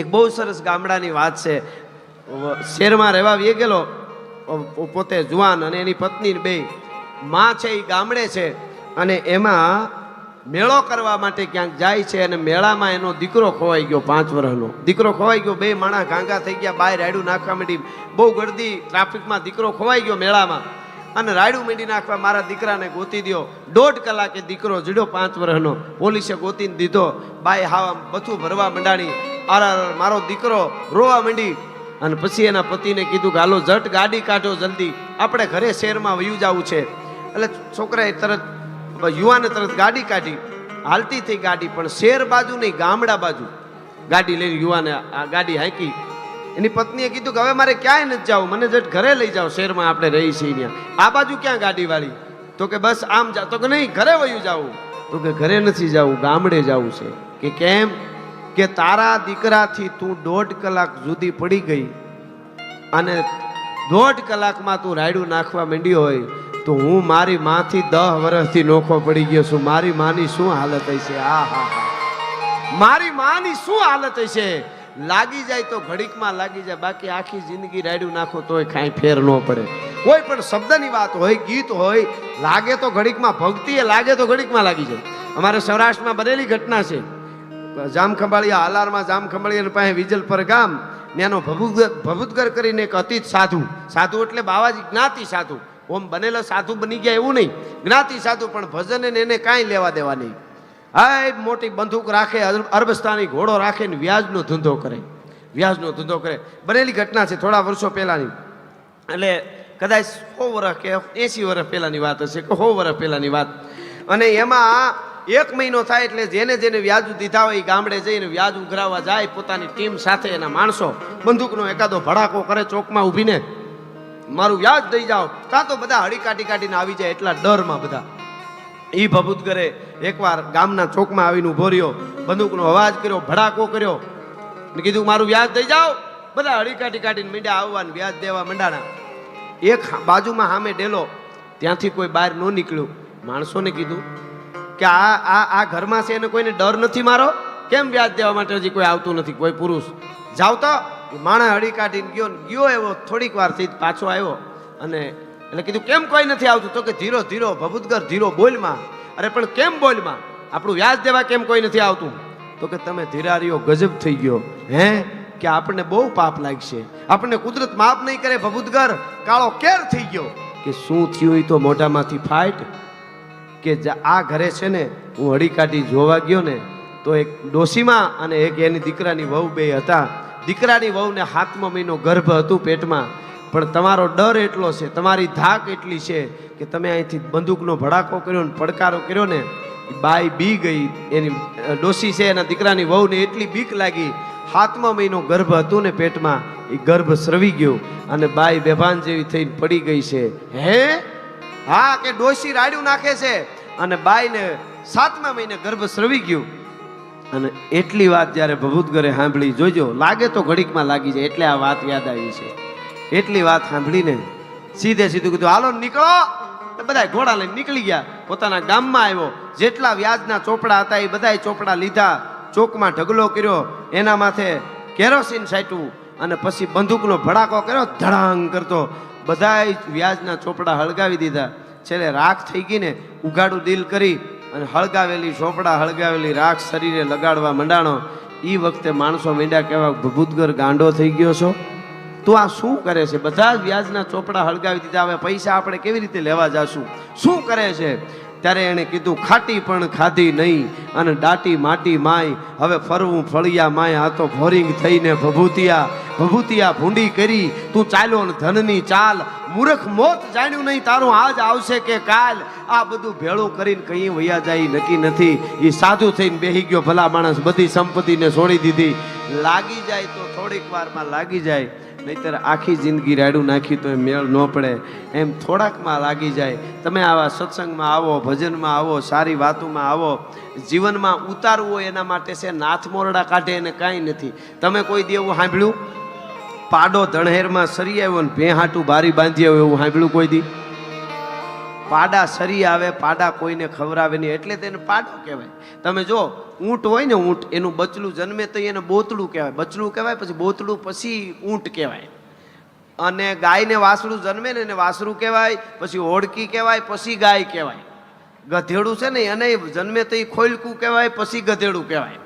એક બહુ સરસ ગામડાની વાત છે. શહેરમાં રહેવા વી ગયેલો, પોતે જુવાન અને એની પત્ની બે માં છે એ ગામડે છે, અને એમાં મેળો કરવા માટે ક્યાંક જાય છે, અને મેળામાં એનો દીકરો ખોવાઈ ગયો. 5 વર્ષનો દીકરો ખોવાઈ ગયો. બે માણસ ગાંગા થઈ ગયા, બાય રાયડું નાખવા માંડી, બહુ ગળદી ટ્રાફિકમાં દીકરો ખોવાઈ ગયો મેળામાં, અને રાયડું માંડી નાખવા, મારા દીકરાને ગોતી દો. 1.5 કલાકે દીકરો જડ્યો 5 વર્ષનો, પોલીસે ગોતીને દીધો. બાય હાવા બધું ભરવા માંડાણી, મારો દીકરો રોવા માંડી. અને પછી એના પતિને કીધું કે હાલો ઝટ ગાડી કાઢો, જલ્દી આપણે ઘરે શહેરમાં વયું જવું છે. એટલે છોકરાએ તરત, યુવાને તરત ગાડી કાઢી, હાલતી થઈ ગાડી, પણ શહેર બાજુ નહીં, ગામડા બાજુ ગાડી લઈને યુવાને આ ગાડી હાંકી. એની પત્નીએ કીધું કે હવે મારે ક્યાંય નથી જવું, મને જટ ઘરે લઈ જાઓ, શહેરમાં આપણે રહી છીએ ત્યાં. આ બાજુ ક્યાં ગાડી વાળી? તો કે બસ આમ જા. તો કે નહીં, ઘરે વયું જવું. તો કે ઘરે નથી જવું, ગામડે જવું છે. કે કેમ? કે તારા દીકરાથી તું 1.5 કલાક જુદી પડી ગઈ, અને 1.5 કલાકમાં તું રાયડું નાખવા માંડ્યો હોય, તો હું મારી માથી 10 વર્ષથી નોખો પડી ગયો છું. મારી માની શું હાલત હશે? આ હા હા, મારી માની શું હાલત હશે? લાગી જાય તો ઘડીકમાં લાગી જાય, બાકી આખી જિંદગી રાયડું નાખો તોય કાંઈ ફેર ન પડે. કોઈ પણ શબ્દની વાત હોય, ગીત હોય, લાગે તો ઘડીકમાં, ભક્તિ એ લાગે તો ઘડીકમાં લાગી જાય. અમારે સૌરાષ્ટ્રમાં બનેલી ઘટના છે. જામખંભાળિયા હાલારમાં, જામખંભાળિયા પાસે વિજલપર ગામ, ત્યાંનો ભભૂતગર કરીને એક અતીત સાધુ. સાધુ એટલે બાવાજી જ્ઞાતિ સાધુ, ઓમ બનેલો સાધુ બની ગયા એવું નહીં, જ્ઞાતિ સાધુ. પણ ભજન એને કાંઈ લેવા દેવા નહીં. હા, મોટી બંદૂક રાખે, અરબસ્તાની ઘોડો રાખે ને વ્યાજનો ધંધો કરે, વ્યાજનો ધંધો કરે. બનેલી ઘટના છે થોડા વર્ષો પહેલાની, એટલે કદાચ 100 વર્ષ કે 80 વર્ષ પહેલાની વાત હશે, કે 100 વર્ષ પહેલાની વાત. અને એમાં 1 મહિનો થાય એટલે જેને જેને વ્યાજ દીધા હોય એ ગામડે જઈને વ્યાજ ઉઘરાવવા જાય, પોતાની ટીમ સાથે. એના માણસો બંદૂકનો એકાદો ભડાકો કરે ચોકમાં ઊભીને, મારું વ્યાજ દઈ જાઓ, કાં તો બધા હળી કાઢી કાઢીને આવી જાય, એટલા ડરમાં બધા. એ ભભૂતગરે એકવાર ગામના ચોકમાં આવીને ઉભો રહ્યો, બંદૂકનો અવાજ કર્યો, ભડાકો કર્યો, ને કીધું મારું વ્યાજ દઈ જાઓ. બધા હળી કાઢી કાઢીને મીંડા આવવાને વ્યાજ દેવા મંડાણા. એક બાજુમાં સામે ડેલો, ત્યાંથી કોઈ બહાર ન નીકળ્યું. માણસોને કીધું કે આ ઘરમાં છે, એને કોઈને ડર નથી મારો? કેમ વ્યાજ દેવા માટે હજી કોઈ આવતું નથી, કોઈ પુરુષ? જાવ તો. માણસ હળી કાઢીને ગયો એવો, થોડીક વાર થઈ પાછો આવ્યો, અને એટલે કીધું કેમ કોઈ નથી આવતું? તો કે ધીરો ધીરો ભભૂતગર, ધીરો બોલમાં. અરે પણ કેમ બોલમાં? આપણું વ્યાજ દેવા કેમ કોઈ નથી આવતું? તો કે તમે ધીરા રહ્યો, ગજબ થઈ ગયો. હે? કે આપણને બહુ પાપ લાગશે, આપણને કુદરત માફ નહીં કરે. ભભૂતગર કાળો કેર થઈ ગયો. કે શું થયું? તો મોઢામાંથી ફાટ. કે આ ઘરે છે ને, હું હળી કાઢી જોવા ગયો ને, તો એક ડોશીમાં અને એક એની દીકરાની વહુ બે હતા. દીકરાની વહુને 7મો મહિનો ગર્ભ હતું પેટમાં. પણ તમારો ડર એટલો છે, તમારી ધાક એટલી છે કે તમે અહીંથી બંદૂકનો ભડાકો કર્યો ને પડકારો કર્યો ને, બાઈ બી ગઈ. એની ડોશી છે, એના દીકરાની વહુને એટલી બીક લાગી. 7મો મહિનો ગર્ભ હતું ને પેટમાં, એ ગર્ભ સ્રવી ગયો, અને બાઈ બેભાન જેવી થઈને પડી ગઈ છે. હે? હા, કે ડોશી રાડ્યું નાખે છે, અને બાઈને 7મા મહિને ગર્ભ સ્રવી ગયું. અને એટલી વાત જ્યારે ભભૂતગરે સાંભળી, જોજો લાગે તો ઘડીકમાં લાગી જાય, એટલે આ વાત યાદ આવી છે. એટલી વાત સાંભળીને સીધે સીધું કીધું હાલો નીકળો. બધા ઘોડા લઈને નીકળી ગયા. પોતાના ગામમાં આવ્યો, જેટલા વ્યાજના ચોપડા હતા એ બધા ચોપડા લીધા, ચોકમાં ઢગલો કર્યો, એના માથે કેરોસીન છાંટ્યું, અને પછી બંદૂકનો ભડાકો કર્યો, ધડાંગ કરતો. બધા વ્યાજના ચોપડા હળગાવી દીધા. છેલ્લે રાખ થઈ ગઈ ને, ઉઘાડું દિલ કરી અને હળગાવેલી ચોપડા, હળગાવેલી રાખ શરીરે લગાડવા મંડાણો. એ વખતે માણસો માંડ્યા કહેવા, ભભૂતગર ગાંડો થઈ ગયો છો? તું આ શું કરે છે? બધા જ વ્યાજના ચોપડા હળગાવી દીધા, હવે પૈસા આપણે કેવી રીતે લેવા જાશું? શું કરે છે? ત્યારે એણે કીધું, ખાટી પણ ખાધી નહીં અને દાટી માટી માય, હવે ફરવું ફળિયા માય, આ તો ફોરિંગ થઈને ભભૂતિયા ભૂંડી કરી. તું ચાલ્યો ને ધનની ચાલ, મૂર્ખ મોત જાણ્યું નહીં તારું આજ આવશે કે કાલ. આ બધું ભેળું કરીને કઈ વયા જાય નક્કી નથી. એ સાધુ થઈને બેહી ગયો, ભલા માણસ બધી સંપત્તિને છોડી દીધી. લાગી જાય તો થોડીક વારમાં લાગી જાય, નહીતર આખી જિંદગી રાડું નાખી તો મેળ ન પડે. એમ થોડાકમાં લાગી જાય. તમે આવા સત્સંગમાં આવો, ભજનમાં આવો, સારી વાતોમાં આવો. જીવનમાં ઉતારવું હોય એના માટે છે, નાથ મોરડા કાઢે એને કાંઈ નથી. તમે કોઈ દી એવું સાંભળ્યું? પાડો ધણહેરમાં સરી આવ્યો ને ભેહાટું બારી બાંધી આવ્યો, એવું સાંભળ્યું કોઈ દી? પાડા સરી આવે, પાડા કોઈને ખવરાવે નહીં, એટલે તેને પાડો કહેવાય. તમે જો ઊંટ હોય ને, ઊંટ એનું બચલું જન્મે તો એને બોતડું કહેવાય, બચલું કહેવાય, પછી બોતડું, પછી ઊંટ કહેવાય. અને ગાયને વાસળું જન્મે ને એને વાસળું કહેવાય, પછી હોડકી કહેવાય, પછી ગાય કહેવાય. ગધેડું છે ને એને જન્મે તો એ ખોલકું કહેવાય, પછી ગધેડું કહેવાય.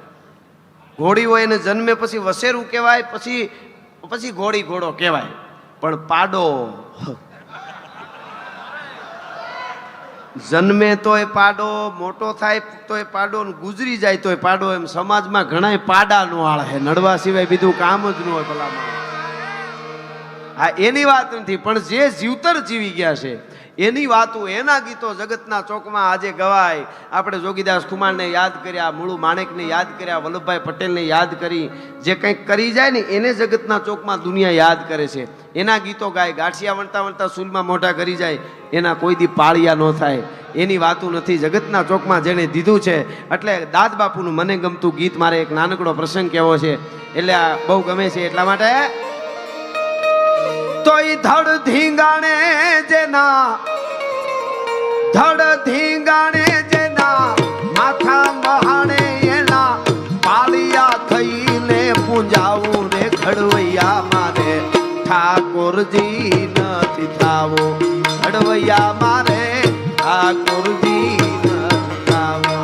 ઘોડી હોય એને જન્મે પછી વસેરું કહેવાય, પછી ઘોડી ઘોડો કહેવાય. પણ પાડો જન્મે તોય પાડો, મોટો થાય તોય પાડો, ગુજરી જાય તોય પાડો. એમ સમાજમાં ઘણાય પાડા નો આળ હે, નડવા સિવાય બીજું કામ જ ન હોય ભલામાં. હા, એની વાત નથી, પણ જે જીવતર જીવી ગયા છે એની વાતો, એના ગીતો જગતના ચોકમાં આજે ગવાય. આપણે જોગીદાસ ખુમાણને યાદ કર્યા, મૂળુ માણેકને યાદ કર્યા, વલ્લભભાઈ પટેલને યાદ કરી. જે કંઈક કરી જાય ને એને જગતના ચોકમાં દુનિયા યાદ કરે છે. એના ગીતો ગાય. ગાંઠિયા વણતા વણતા સૂલમાં મોઢા કરી જાય, એના કોઈ દી પાળિયા ન થાય. એની વાતું નથી. જગતના ચોકમાં જેણે દીધું છે. એટલે દાદ બાપુનું મને ગમતું ગીત મારે એક નાનકડો પ્રસંગ કહેવો છે, એટલે આ બહુ ગમે છે. એટલા માટે તોય ધડ ધીંગાણે જેના, ધડ ધીંગાણે જેના, માથા મહાણે એના, પાળિયા થઈને પૂંજાવું રે ખડવૈયા મારે ઠાકોરજી નથી થાવો, ખડવૈયા મારે ઠાકોરજી નથી થાવો.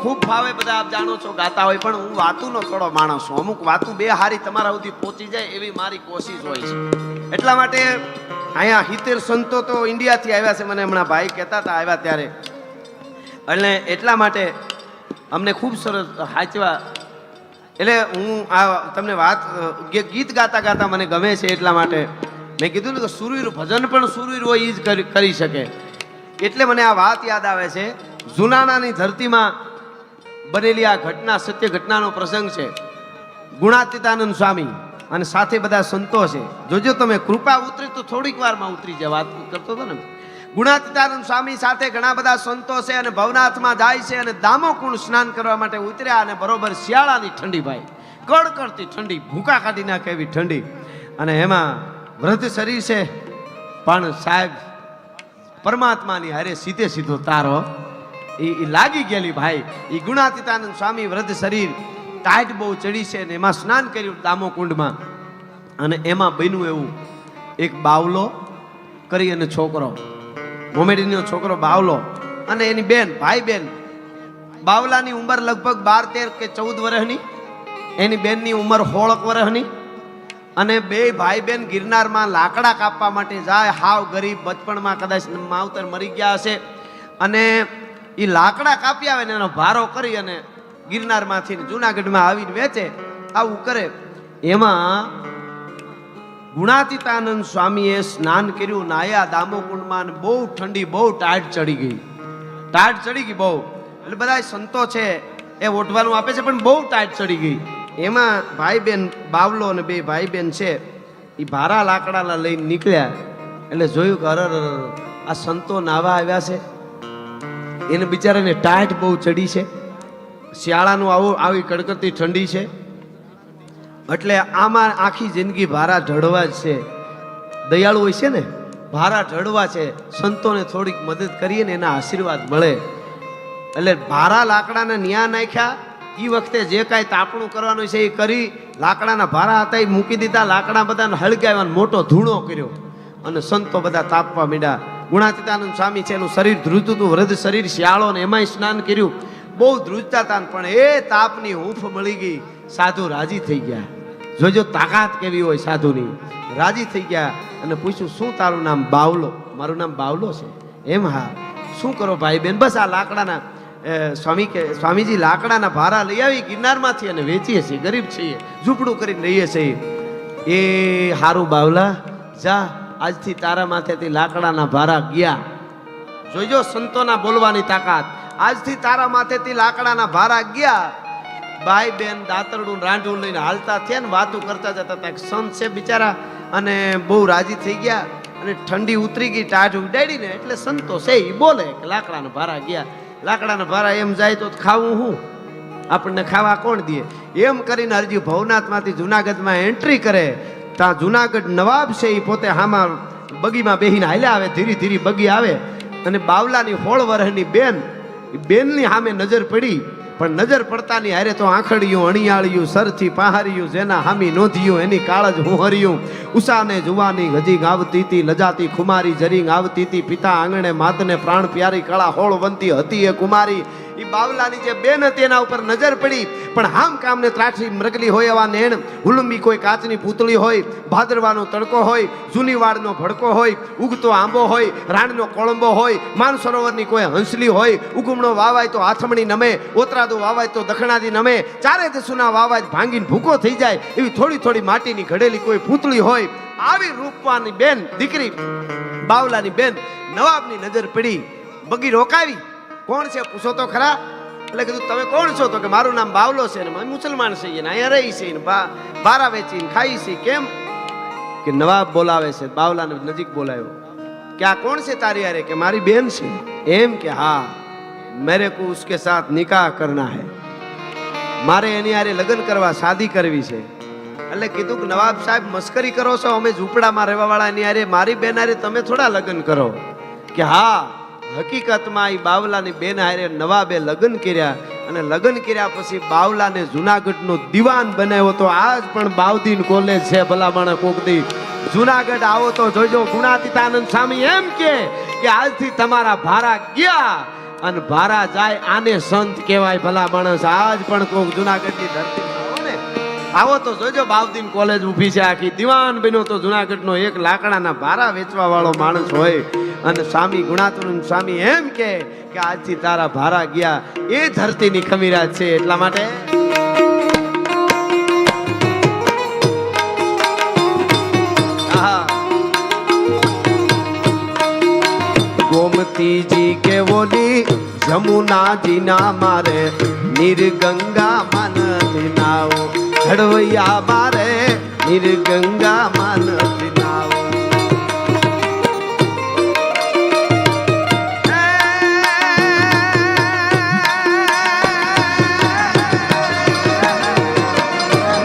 ખૂબ ભાવે, બધા આપ જાણો છો ગાતા હોય, પણ હું વાતુનો થોડો માણસ છું. અમુક વાતું બે હારી તમારા સુધી પહોંચી જાય એવી મારી કોશિશ હોય છે. એટલા માટે અહીંયા 70 સંતો તો ઇન્ડિયાથી આવ્યા છે, મને હમણાં ભાઈ કહેતા હતા આવ્યા ત્યારે. એટલે એટલા માટે અમને ખૂબ સરસ સાચવા. એટલે હું આ તમને વાત ગીત ગાતા ગાતા મને ગમે છે. એટલા માટે મેં કીધું ને કે સુરવીર ભજન પણ સુરવીર હોય એ જ કરી શકે. એટલે મને આ વાત યાદ આવે છે. જુનાનાની ધરતીમાં બનેલી આ ઘટના, સત્ય ઘટનાનો પ્રસંગ છે. ગુણાતીતાનંદ સ્વામી અને સાથે બધા સંતો છે. જોજો તમે, કૃપા ઉતરી તો થોડીક વારમાં ઉતરી જાય. વાત કરતો હતો ને, ગુણાતીતાનંદ સ્વામી સાથે ઘણા બધા સંતો છે અને ભવનાથમાં જાય છે અને દામોકુંડ સ્નાન કરવા માટે ઉતર્યા. અને બરોબર શિયાળાની ઠંડી, ભાઈ કડકડતી ઠંડી, ભૂકા કાઢી નાખે એવી ઠંડી. અને એમાં વૃદ્ધ શરીર છે, પણ સાહેબ પરમાત્માની હારે સીધે સીધો તારો એ લાગી ગયેલી. ભાઈ એ ગુણાતીતાનંદ સ્વામી વૃદ્ધ શરીર, ટાઈટ બહુ ચડી છે ને એમાં સ્નાન કર્યું દામોકુંડમાં. અને એમાં બન્યું એવું, એક બાવલો કરી અને છોકરો, મોમેડીનો છોકરો બાવલો અને એની બેન, ભાઈ બેન. બાવલાની ઉંમર લગભગ 12, 13 કે 14 વર્ષની, એની બેનની ઉંમર 16 વર્ષની. અને બે ભાઈ બેન ગિરનારમાં લાકડા કાપવા માટે જાય. હાવ ગરીબ, બચપણમાં કદાચ માવતર મરી ગયા હશે. અને એ લાકડા કાપી આવે ને એનો ભારો કરી અને ગિરનારમાંથી જુનાગઢમાં આવીને વેચે. આવું કરે. એમાં ગુણાતીતાનંદ સ્વામીએ સ્નાન કર્યું, નાયા દામોકુંડમાં. બહુ ઠંડી, બહુ ટાઢ ચડી ગઈ, ટાઢ ચડી ગઈ બહુ. એટલે બધા સંતો છે એ ઓઢવાનું આપે છે, પણ બહુ ટાઢ ચડી ગઈ. એમાં ભાઈ બેન બાવલો અને બે ભાઈ બેન છે એ ભારા લાકડાના લઈને નીકળ્યા. એટલે જોયું કે અરર, આ સંતો નાવા આવ્યા છે. એને બિચારાને ટાઢ બહુ ચડી છે, શિયાળાનું આવી કડકડતી ઠંડી છે. એટલે આમાં આખી જિંદગી ભારા ઢળવા જ છે. દયાળુ હોય છે ને, ભારા ઢળવા છે. સંતોને થોડીક મદદ કરીએ ને એના આશીર્વાદ મળે. એટલે ભારા લાકડાના ન્યા નાખ્યા. એ વખતે જે કાંઈ તાપણું કરવાનું છે એ કરી. લાકડાના ભારા હતા એ મૂકી દીધા. લાકડા બધાને હળગાવ્યા, મોટો ધૂણો કર્યો અને સંતો બધા તાપવા માંડ્યા. ગુણાતીતાનંદ સ્વામી છે, એનું શરીર ધ્રુજતું હતું, વૃદ્ધ શરીર, શિયાળો ને એમાંય સ્નાન કર્યું. બહુ ધ્રુજતા હતા, પણ એ તાપની હૂંફ મળી ગઈ. સાધુ રાજી થઈ ગયા. જોજો તાકાત કેવી હોય સાધુની. રાજી થઈ ગયા અને પૂછ્યું, શું તારું નામ? બાવલો. મારું નામ બાવલો છે. એમ? હા. શું કરો ભાઈ બેન? બસ આ લાકડાના સ્વામીજી લાકડાના ભારા લઈ આવી ગિરનારમાંથી અને વેચીએ છીએ, ગરીબ છીએ, ઝૂંપડું કરીને રહીએ છીએ. એ હારું બાવલા, જા આજથી તારા માથેથી લાકડાના ભારા ગયા. જોઈજો સંતોના બોલવાની તાકાત. આજથી તારા માથેથી લાકડાના ભારા ગયા. ભાઈ બેન દાતરડું રાંઢું લઈને હાલતા થયા ને વાતું કરતા જતા હતા. સંત છે બિચારા અને બહુ રાજી થઈ ગયા અને ઠંડી ઉતરી ગઈ, ટાઢ ઉડાડી ને એટલે સંતો છે એ બોલે કે લાકડાના ભારા ગયા. લાકડાના ભારા એમ જાય તો ખાવું હું, આપણને ખાવા કોણ દે? એમ કરીને હરજી ભવનાથમાંથી જુનાગઢમાં એન્ટ્રી કરે. ત્યાં જુનાગઢ નવાબ છે એ પોતે હામાં બગીમાં બેહીને હાલ્યા આવે. ધીરે ધીરે બગી આવે અને બાવલાની 16 વર્ષની બેન, એ બેનની સામે નજર પડી. પણ નજર પડતાની હારે તો આંખડિયું અણિયાળિયું સરથી પહારિયું, જેના હામી નોંધ્યું એની કાળજ હુંહરિયું. ઉષાને જુવાની હજી ગાવતી તી, લજાતી ખુમારી જરીંગ આવતી તી. પિતા આંગણે માતને પ્રાણ પ્યારી, કળા હોળવંતી હતી એ કુમારી. એ બાવલાની જે બેન હતી એના ઉપર નજર પડી. પણ હામ કામને ત્રાઠી મરગલી હોય એવા નેણ, હુલંબી કોઈ કાચની પૂતળી હોય, ભાદરવાનો તડકો હોય, જૂની વાડનો ભડકો હોય, ઉગતો આંબો હોય, રાણનો કોળંબો હોય, માનસરોવરની કોઈ હંસલી હોય, ઉગમણો વાવાય તો આથમણી નમે, ઓતરાદો વાવાય તો દખણાદી નમે, ચારે દસુના વાવાય ભાંગીને ભૂકો થઈ જાય એવી થોડી થોડી માટીની ઘડેલી કોઈ પૂતળી હોય. આવી રૂપવાની બેન, દીકરી બાવલાની બેન નવાબની નજર પડી. બગી રોકાવી. કોણ છે પૂછો તો ખરા. એટલે કીધું તમે કોણ છો? તો કે મારું નામ બાવલો છે ને અમે મુસલમાન છીએ ને અહીંયા રહી છે ને બારા વેચીને ખાઈ છે. કેમ? કે નવાબ બોલાવે છે. બાવલાને નજીક બોલાવ્યો કે આ કોણ છે તારી યારે? કે મારી બેન છે. એમ? કે હા, મેરે કો ઉસકે સાથ નિકાહ કરના હૈ, મારે એની યારે લગ્ન કરવા, શાદી કરવી છે. એટલે કીધું કે નવાબ સાહેબ મસ્કરી કરો છો? અમે ઝૂંપડામાં રહેવા વાળા એની યારે, મારી બેન હારે તમે થોડા લગ્ન કરો. કે હા, હકીકતમાં એ બાવલાની બેન હારે નવાબે લગ્ન કર્યા અને લગ્ન કર્યા પછી બાવલાને જુનાગઢનો દીવાન બનાવ્યો. તો આજ પણ બાવદીન કોલેજ છે ભલામણ કોકદી. જુનાગઢ આવો તો જોજો. ગુણાતીતાનંદ સ્વામી એમ કે આજથી તમારા ભારા ગયા અને ભારા જાય આને સંત કહેવાય ભલા માણસ. આજ પણ કોક જુનાગઢની ધરતી આવો તો જોજો. બાવદીન કોલેજ ઊભી છે આખી. દીવાન બન્યો તો જુનાગઢનો એક લાકડાના ભારા વેચવા વાળો માણસ હોય. અને સ્વામી ગુણાતીતાનંદ સ્વામી એમ કે આજથી તારા ભારા ગયા. એ ધરતીની ખમીરાત છે. એટલા માટે गोमती जी के बोली जमुना जी ना मारे, निर्गंगा मन नाओ, घड़वैया मारे निर्गंगा मन नाओ.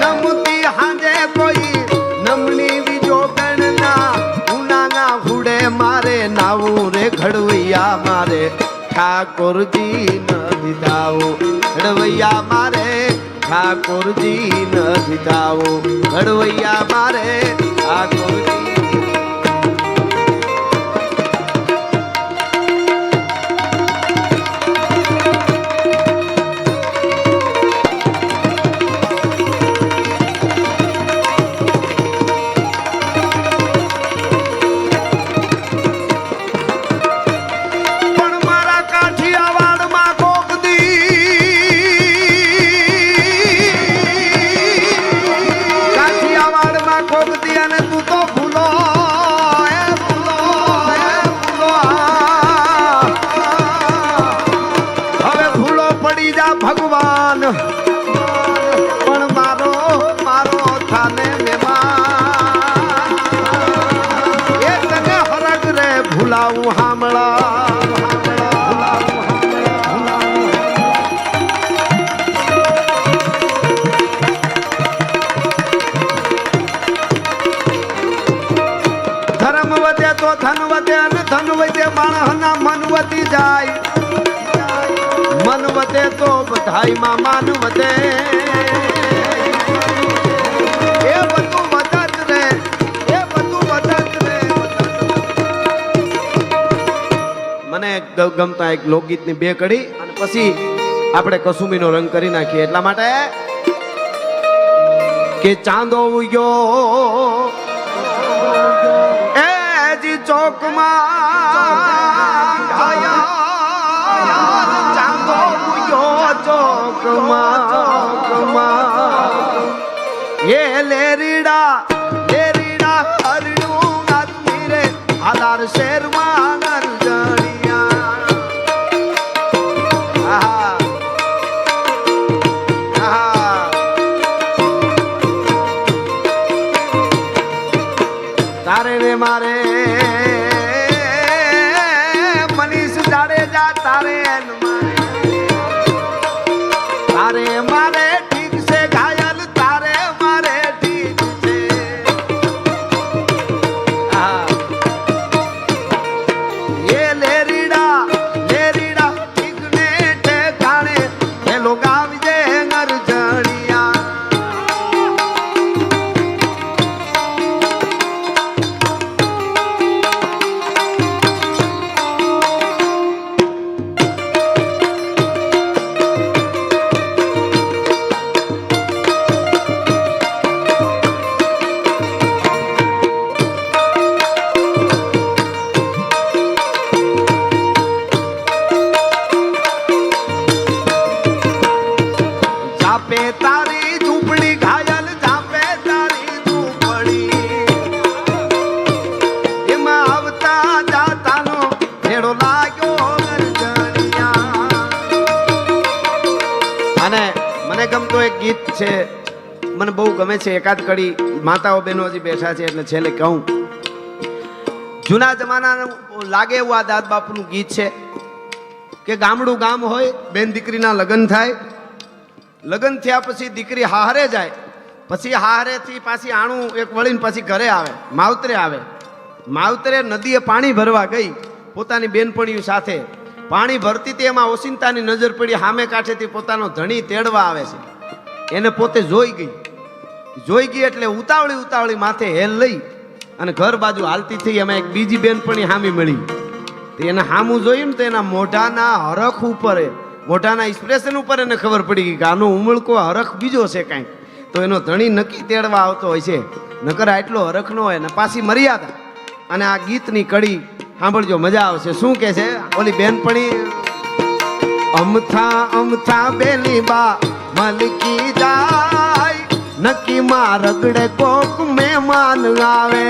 नमती हांजे कोई नमनी विजो गणना, उनाना हुडे मारे नाऊ रे घड़वैया मारे ठाकुरजी न दिधाओ. घड़वैया मारे ठाकुरजी न दिधाओ. घड़वैया मारे ठाकुरजी. ભગવાન પણ મારો મારો થાને મેમાં એ તને હરગ રે ભૂલાવું હામળા. ધર્મ વધે તો ધન વધે અને ધન વધે માણસના મન વધી જાય. મન વધે તો બધાઈમાં માન વધે. એ બધું વધત રે, એ બધું વધત રે. મને ગમતા એક લોકગીતની બે કડી અને પછી આપણે કસુંબીનો રંગ કરી નાખીએ. એટલા માટે કે ચાંદો ઉગ્યો એ જી ચોકમાં ઘાયા, ये लेरीड़ा लेरीड़ा हरड़ू नाथ मेरे आधार शेर मानर जड़िया. તારે ને મારે મનીષ જાડેજા તારે ને તારે મારે ઠીક છે ઘાયલ તારે મારે ઠીક છે એ લેરીડા ઠીક ને ઠેકાણે પેલો ગાવજે નરજણિયા તારી ઝૂંપડી ઘાયલ જાપે તારી ઝૂંપડી એમાં આવતા જાતાનો ભેડો લાગ્યો ગરજણિયા. અને મને ગમતો એક ગીત છે, મને બહુ ગમે છે, એકાદ કડી માતાઓ બહેનો હજી બેઠા છે એટલે છેલ્લે કહું. જૂના જમાનાનું લાગે એવું આ દાદ બાપુનું ગીત છે કે ગામડું ગામ હોય, બેન દીકરીના લગ્ન થાય, લગ્ન થયા પછી દીકરી હારે જાય, પછી હારેથી પાછી આણું એક વળીને પછી ઘરે આવે, માવતરે આવે. માવતરે નદીએ પાણી ભરવા ગઈ પોતાની બેનપણીઓ સાથે, પાણી ભરતી તે એમાં ઓશિંતાની નજર પડી, સામે કાંઠેથી પોતાનો ધણી તેડવા આવે છે. એને પોતે જોઈ ગઈ એટલે ઉતાવળી માથે હેલ લઈ અને ઘર બાજુ હાલતી થઈ. એમાં એક બીજી બેનપણી હામી મળી, તો એને હામું જોયું ને તો એના મોઢાના હરખ ઉપર, મોઢાના એક્સપ્રેશન ઉપર એને ખબર પડી ગઈ કે આનો ઉમળકો હરખ બીજો છે કાંઈક. તો એનો ધણી નક્કી તેડવા આવતો હોય છે, નકર આટલો હરખ ન હોય ને પાછી મર્યાદા. અને આ ગીતની કડી સાંભળજો, મજા આવશે. શું કે છે ઓલી બેનપણી? અમથા બેલી બા મલકી જાય, નક્કી માં રગડે કોક મહેમાન આવે.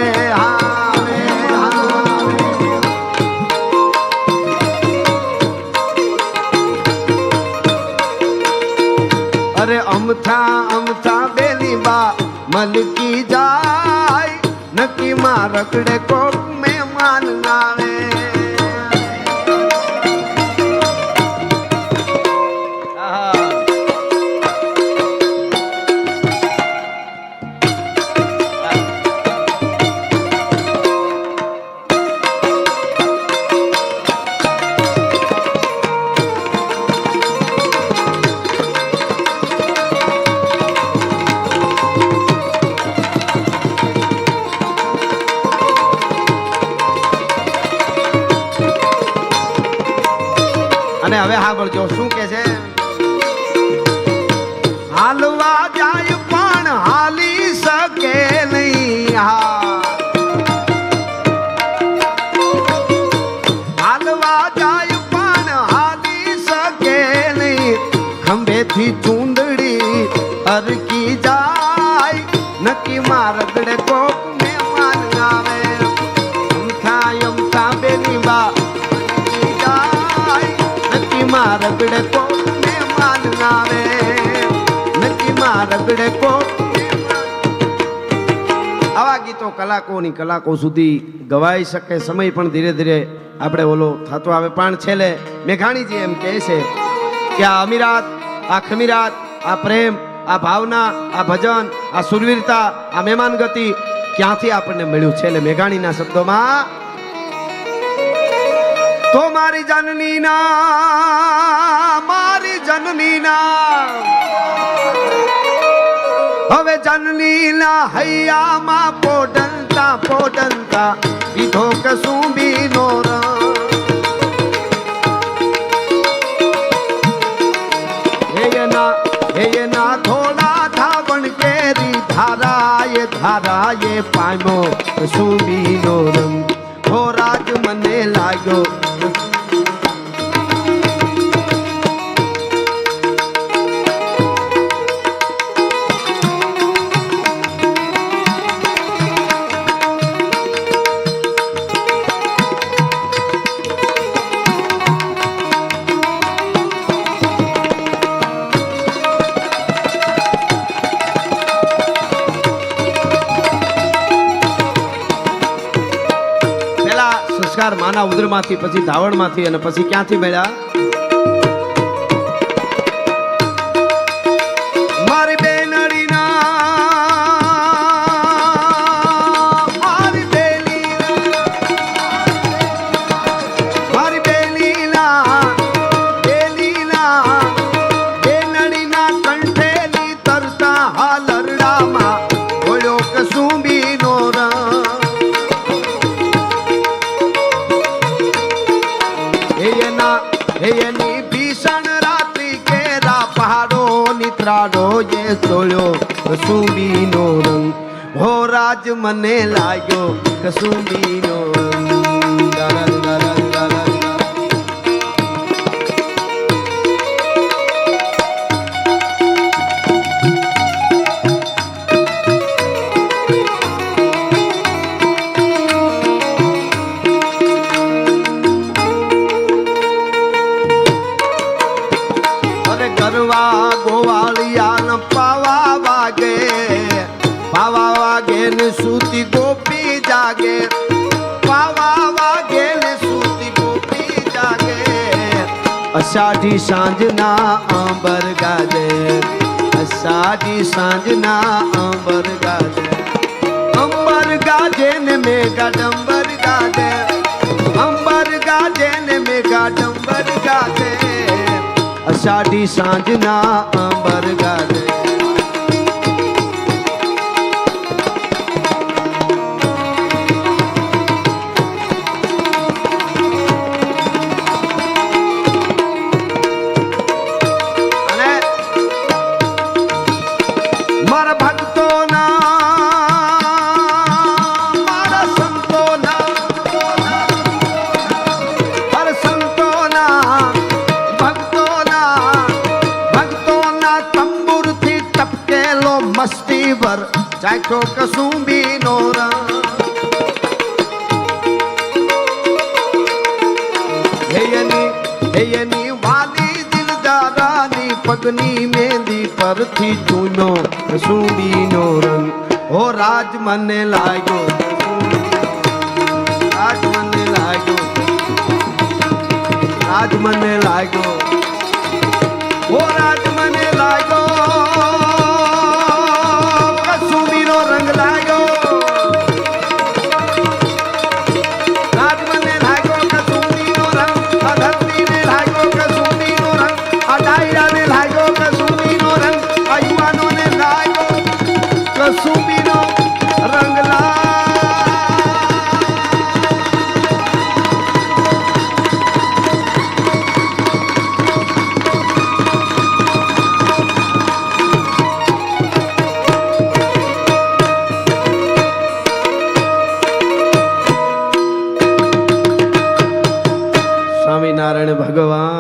અરે અમથા બેલી બા મલકી જાય, નક્કી માં રગડે કોક મહેમાન આવે. અને હવે સાંભળજો શું કે છે? હાલવા જાય પણ હાલી શકે નહીં, હાલવા જાય પણ હાલી શકે નહીં, ખંભેથી ચૂંદડી અરકી જાય, નક્કી માં રગડે કોક મહેમાન આવે. અમથા બેની બા રગડે કો મહેમાન આવે, નક્કી માં રગડે કો. આવા ગીતો કલાકો સુધી ગવાઈ શકે. સમય પણ ધીરે ધીરે આપણે ઓલો થતો આવે. પણ છેલ્લે મેઘાણીજી એમ કહે છે કે આ અમીરાત, આ ખમીરાત, આ પ્રેમ, આ ભાવના, આ ભજન, આ સુરવીરતા, આ મહેમાન ગતિ ક્યાંથી આપણને મળ્યું? છેલ્લે મેઘાણીના શબ્દોમાં, તો મારી જનની ના હવે જનની ના હૈયામાં પોડંતા પીધો કશું બીનો એના થોડા ધાવણ કેરી ધારાએ પામ્યો કશું બીનો રંગ. થોરાજ મને લાગ્યો સંસ્કાર માના ઉદરમાંથી, પછી ધાવણમાંથી, અને પછી ક્યાંથી મળ્યા? મારી બેનડીના એ તોળ્યો કસુંબીનો રંગ, હો રાજ મને લાગ્યો કસુંબીનો રંગ. ગરવા ગોવાળિયા પાવા વાગે ને સૂતી ગોપી જાગે, પાવા વાગે ને સૂતી ગોપી જાગે. અષાઢી સાંજના આંબર ગાજે, અષાઢી સાંજના આંબર ગાજે. અંબર ગાજે ને મેઘા ડંબર ગાજે, અંબર ગાજે ને મેઘા ડંબર ગાજે. અષાઢી સાંજના આંબર ગાજે. અને મારા ભક્તોના, મારા સંતોના, હર સંતોના મસ્તી ભર ચાખો કસુંબીનો રંગ. હેયની વાલી દિલદારાની પગની મહેંદી પરથી ચૂનો કસુંબીનો રંગ. હો રાજ મને લાગ્યો, રાજ મને લાગ્યો, રાજ મને લાગ્યો, હો રાજ મને લાગ્યો કસુંબીનો રંગ લાગ્યો. રાજ મને લાગ્યો કસુંબીનો રંગ, આ ધરતીને લાગ્યો કસુંબીનો રંગ, આ ડાયરાને લાગ્યો કસુંબીનો રંગ, આ યુવાનોને લાગ્યો કસુંબીનો રંગ લાગ્યો. સ્વામિનારાયણ ભગવાન.